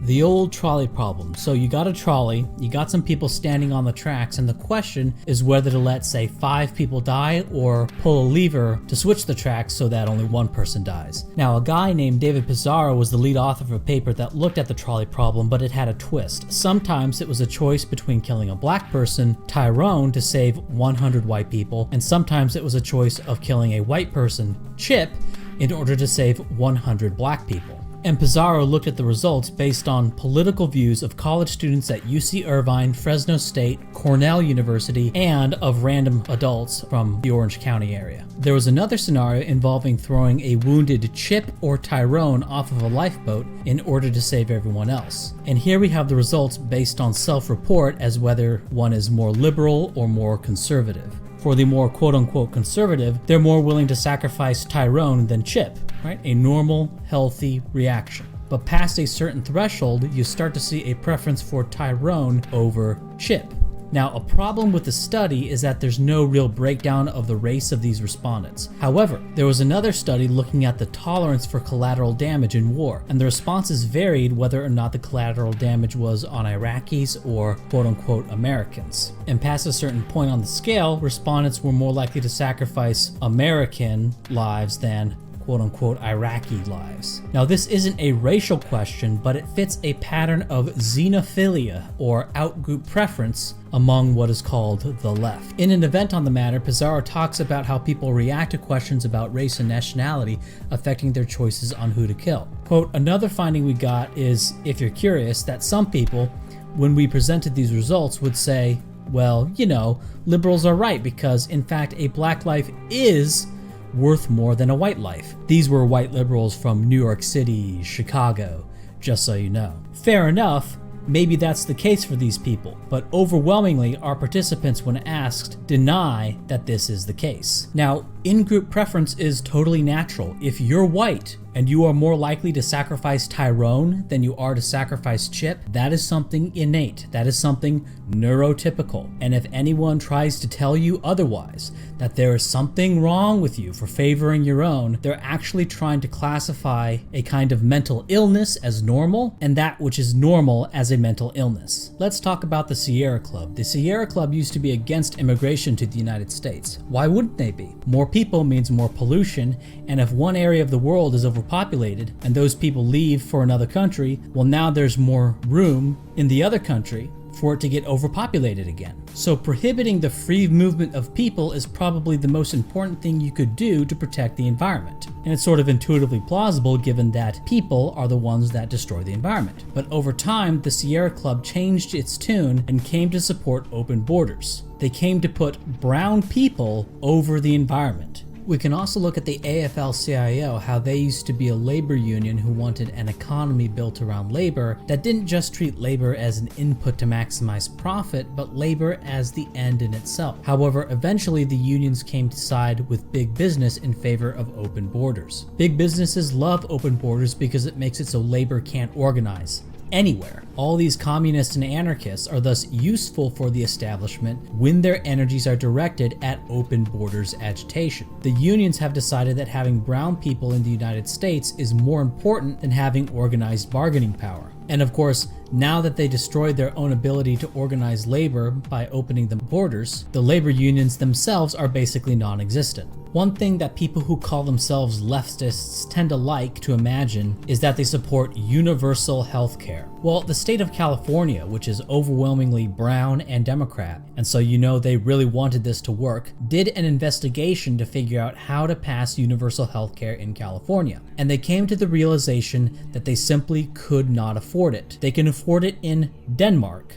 The old trolley problem. So you got a trolley, you got some people standing on the tracks, and the question is whether to let, say, 5 people die or pull a lever to switch the tracks so that only one person dies. Now, a guy named David Pizarro was the lead author of a paper that looked at the trolley problem, but it had a twist. Sometimes it was a choice between killing a black person, Tyrone, to save 100 white people, and sometimes it was a choice of killing a white person, Chip, in order to save 100 black people. And Pizarro looked at the results based on political views of college students at UC Irvine, Fresno State, Cornell University, and of random adults from the Orange County area. There was another scenario involving throwing a wounded Chip or Tyrone off of a lifeboat in order to save everyone else. And here we have the results based on self-report as whether one is more liberal or more conservative. For the more quote-unquote conservative, they're more willing to sacrifice Tyrone than Chip, right? A normal, healthy reaction. But past a certain threshold, you start to see a preference for Tyrone over Chip. Now, a problem with the study is that there's no real breakdown of the race of these respondents. However, there was another study looking at the tolerance for collateral damage in war, and the responses varied whether or not the collateral damage was on Iraqis or quote-unquote Americans. And past a certain point on the scale, respondents were more likely to sacrifice American lives than quote-unquote Iraqi lives. Now, this isn't a racial question, but it fits a pattern of xenophilia or outgroup preference among what is called the left. In an event on the matter, Pizarro talks about how people react to questions about race and nationality affecting their choices on who to kill. Quote, another finding we got is, if you're curious, that some people, when we presented these results, would say, well, you know, liberals are right because, in fact, a black life is worth more than a white life. These were white liberals from New York City, Chicago, just so you know. Fair enough, maybe that's the case for these people, but overwhelmingly our participants, when asked, deny that this is the case. Now, in-group preference is totally natural. If you're white and you are more likely to sacrifice Tyrone than you are to sacrifice Chip, that is something innate. That is something neurotypical. And if anyone tries to tell you otherwise, that there is something wrong with you for favoring your own, they're actually trying to classify a kind of mental illness as normal and that which is normal as a mental illness. Let's talk about the Sierra Club. The Sierra Club used to be against immigration to the United States. Why wouldn't they be? More people means more pollution, and if one area of the world is overpopulated and those people leave for another country, well, now there's more room in the other country for it to get overpopulated again. So prohibiting the free movement of people is probably the most important thing you could do to protect the environment. And it's sort of intuitively plausible given that people are the ones that destroy the environment. But over time, the Sierra Club changed its tune and came to support open borders. They came to put brown people over the environment. We can also look at the AFL-CIO, how they used to be a labor union who wanted an economy built around labor that didn't just treat labor as an input to maximize profit, but labor as the end in itself. However, eventually the unions came to side with big business in favor of open borders. Big businesses love open borders because it makes it so labor can't organize anywhere. All these communists and anarchists are thus useful for the establishment when their energies are directed at open borders agitation. The unions have decided that having brown people in the United States is more important than having organized bargaining power. And of course, now that they destroyed their own ability to organize labor by opening the borders, the labor unions themselves are basically non-existent. One thing that people who call themselves leftists tend to like to imagine is that they support universal health care. Well, the state of California, which is overwhelmingly brown and Democrat, and so you know they really wanted this to work, did an investigation to figure out how to pass universal health care in California. And they came to the realization that they simply could not afford it. They can afford it in Denmark,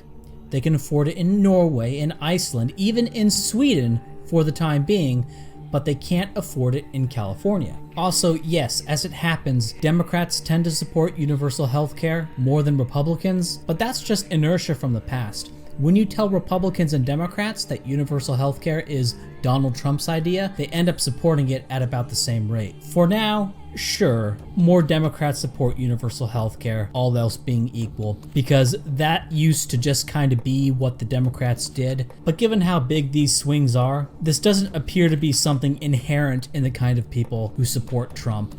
they can afford it in Norway, in Iceland, even in Sweden for the time being, but they can't afford it in California. Also, yes, as it happens, Democrats tend to support universal health care more than Republicans, but that's just inertia from the past. When you tell Republicans and Democrats that universal health care is Donald Trump's idea, they end up supporting it at about the same rate. For now, sure, more Democrats support universal health care, all else being equal, because that used to just kind of be what the Democrats did. But given how big these swings are, this doesn't appear to be something inherent in the kind of people who support Trump.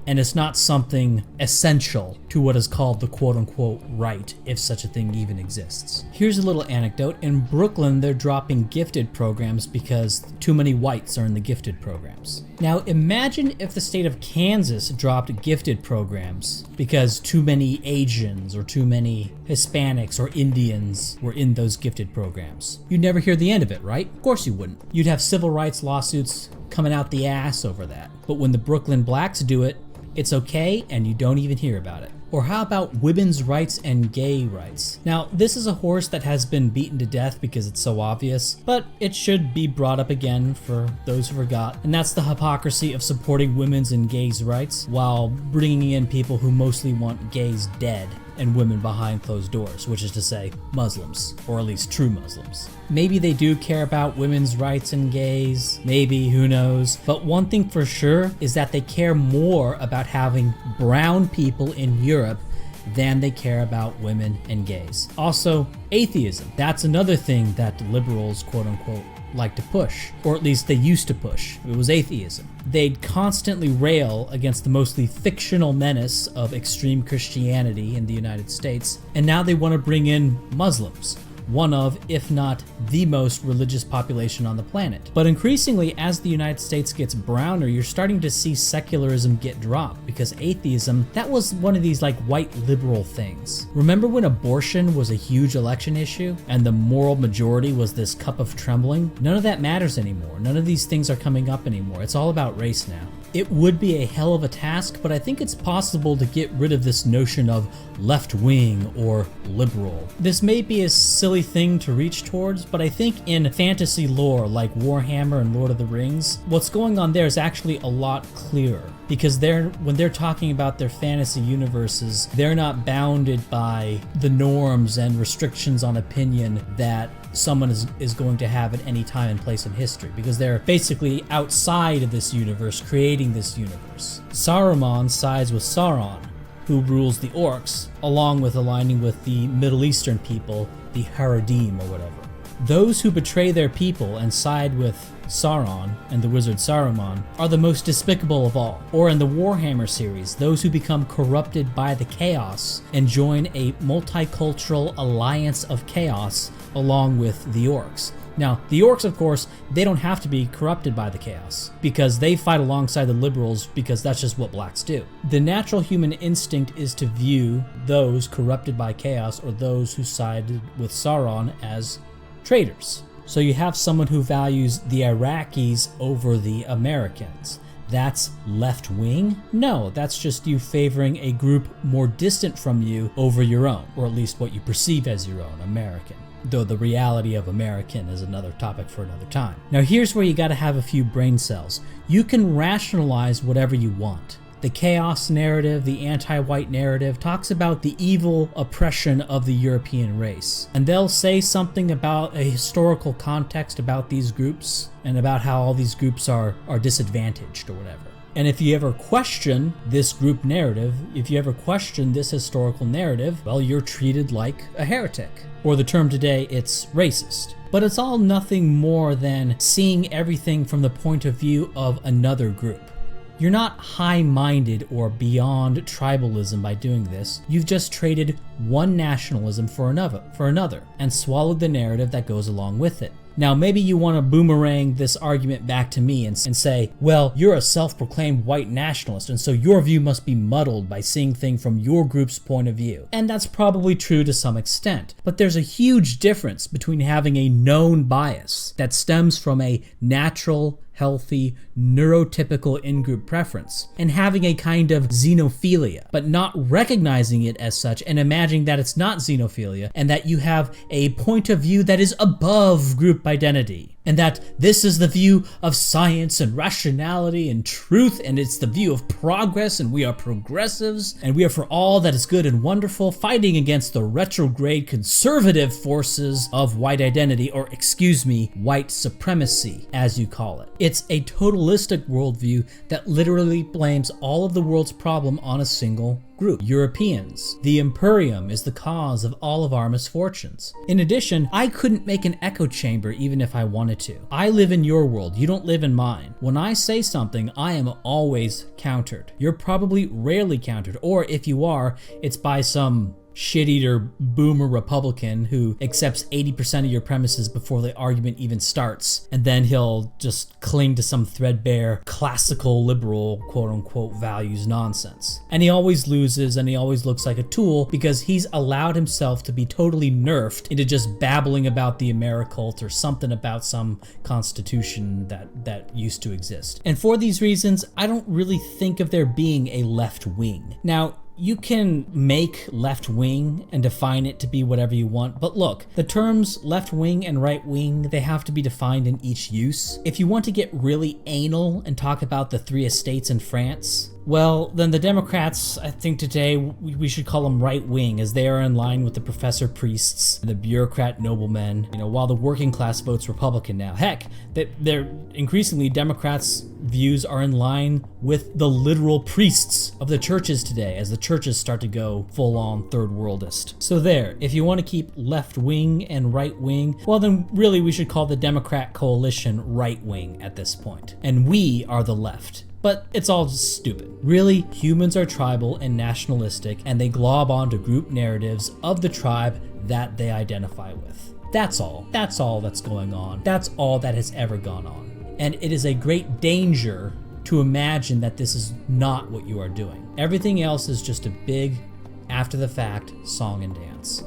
and it's not something essential to what is called the quote-unquote right, if such a thing even exists. Here's a little anecdote. In Brooklyn, they're dropping gifted programs because too many whites are in the gifted programs. Now imagine if the state of Kansas dropped gifted programs because too many Asians or too many Hispanics or Indians were in those gifted programs. You'd never hear the end of it, right? Of course you wouldn't. You'd have civil rights lawsuits coming out the ass over that. But when the Brooklyn blacks do it, it's okay and you don't even hear about it. Or how about women's rights and gay rights? Now, this is a horse that has been beaten to death because it's so obvious, but it should be brought up again for those who forgot. And that's the hypocrisy of supporting women's and gays' rights while bringing in people who mostly want gays dead and women behind closed doors, which is to say Muslims, or at least true Muslims. Maybe they do care about women's rights and gays, maybe, who knows. But one thing for sure is that they care more about having brown people in Europe than they care about women and gays. Also, atheism. That's another thing that liberals, quote unquote, like to push, or at least they used to push. It was atheism. They'd constantly rail against the mostly fictional menace of extreme Christianity in the United States, and now they want to bring in Muslims, one of, if not the most religious population on the planet. But increasingly, as the United States gets browner, you're starting to see secularism get dropped because atheism, that was one of these like white liberal things. Remember when abortion was a huge election issue and the moral majority was this cup of trembling? None of that matters anymore. None of these things are coming up anymore. It's all about race now. It would be a hell of a task, but I think it's possible to get rid of this notion of left-wing or liberal. This may be a silly thing to reach towards, but I think in fantasy lore like Warhammer and Lord of the Rings, what's going on there is actually a lot clearer. Because when they're talking about their fantasy universes, they're not bounded by the norms and restrictions on opinion that someone is going to have at any time and place in history, because they're basically outside of this universe, creating this universe. Saruman sides with Sauron, who rules the orcs, along with aligning with the Middle Eastern people, the Haredim or whatever. Those who betray their people and side with Sauron and the wizard Saruman are the most despicable of all. Or in the Warhammer series, those who become corrupted by the chaos and join a multicultural alliance of chaos along with the orcs. Now, the orcs, of course, they don't have to be corrupted by the chaos because they fight alongside the liberals because that's just what blacks do. The natural human instinct is to view those corrupted by chaos or those who sided with Sauron as traitors. So you have someone who values the Iraqis over the Americans. That's left wing? No, that's just you favoring a group more distant from you over your own, or at least what you perceive as your own, American. Though the reality of American is another topic for another time. Now here's where you gotta have a few brain cells. You can rationalize whatever you want. The chaos narrative, the anti-white narrative, talks about the evil oppression of the European race. And they'll say something about a historical context about these groups and about how all these groups are disadvantaged or whatever. And if you ever question this group narrative, if you ever question this historical narrative, well, you're treated like a heretic. Or the term today, it's racist. But it's all nothing more than seeing everything from the point of view of another group. You're not high-minded or beyond tribalism by doing this. You've just traded one nationalism for another, and swallowed the narrative that goes along with it. Now, maybe you want to boomerang this argument back to me and say, well, you're a self-proclaimed white nationalist, and so your view must be muddled by seeing things from your group's point of view. And that's probably true to some extent. But there's a huge difference between having a known bias that stems from a natural, healthy, neurotypical in-group preference, and having a kind of xenophilia, but not recognizing it as such and imagining that it's not xenophilia and that you have a point of view that is above group identity, and that this is the view of science and rationality and truth, and it's the view of progress, and we are progressives, and we are for all that is good and wonderful, fighting against the retrograde conservative forces of white identity, or excuse me, white supremacy, as you call it. It's a totalistic worldview that literally blames all of the world's problem on a single group, Europeans. The Imperium is the cause of all of our misfortunes. In addition, I couldn't make an echo chamber even if I wanted to. I live in your world, you don't live in mine. When I say something, I am always countered. You're probably rarely countered, or if you are, it's by some shit-eater boomer Republican who accepts 80% of your premises before the argument even starts, and then he'll just cling to some threadbare classical liberal quote-unquote values nonsense. And he always loses, and he always looks like a tool because he's allowed himself to be totally nerfed into just babbling about the Americult or something about some constitution that used to exist. And for these reasons, I don't really think of there being a left wing. Now, you can make left wing and define it to be whatever you want, but look, the terms left wing and right wing, they have to be defined in each use. If you want to get really anal and talk about the three estates in France, well, then the Democrats, I think today, we should call them right wing, as they are in line with the professor priests and the bureaucrat noblemen, while the working class votes Republican now. Heck, they're increasingly Democrats' views are in line with the literal priests of the churches today, as the churches start to go full-on third worldist. So there, if you want to keep left wing and right wing, well then really we should call the Democrat coalition right wing at this point. And we are the left. But it's all just stupid. Really, humans are tribal and nationalistic, and they glob onto group narratives of the tribe that they identify with. That's all. That's all that's going on. That's all that has ever gone on. And it is a great danger to imagine that this is not what you are doing. Everything else is just a big, after the fact, song and dance.